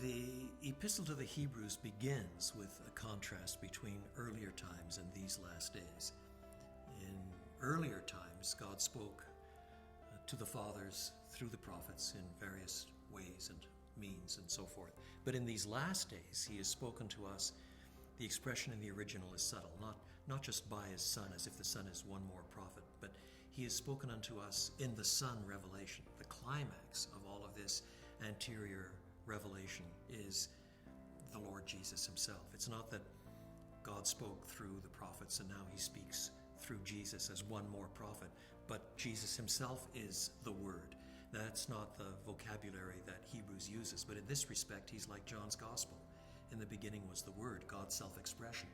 The Epistle to the Hebrews begins with a contrast between earlier times and these last days. In earlier times, God spoke to the fathers through the prophets in various ways and means and so forth. But in these last days, he has spoken to us. The expression in the original is subtle, not just by his Son, as if the Son is one more prophet, but he has spoken unto us in the Son revelation. The climax of all of this anterior revelation is the Lord Jesus himself. It's not that God spoke through the prophets and now he speaks through Jesus as one more prophet, but Jesus himself is the Word. That's not the vocabulary that Hebrews uses, but in this respect, he's like John's Gospel. In the beginning was the Word, God's self-expression,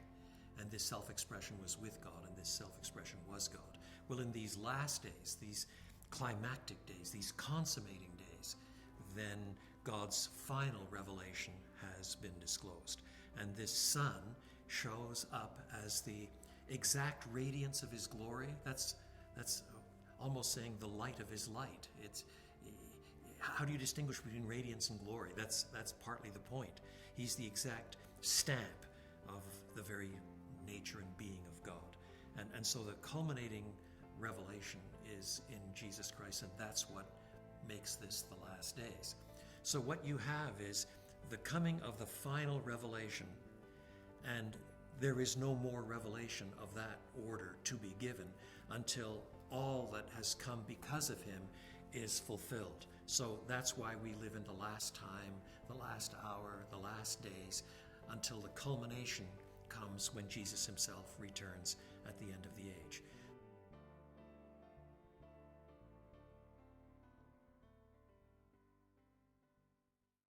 and this self-expression was with God, and this self-expression was God. Well, in these last days, these climactic days, these consummating days, then God's final revelation has been disclosed. And this Son shows up as the exact radiance of his glory. That's almost saying the light of his light. How do you distinguish between radiance and glory? That's partly the point. He's the exact stamp of the very nature and being of God. And so the culminating revelation is in Jesus Christ, and that's what makes this the last days. So what you have is the coming of the final revelation, and there is no more revelation of that order to be given until all that has come because of him is fulfilled. So that's why we live in the last time, the last hour, the last days, until the culmination comes when Jesus himself returns at the end of the age.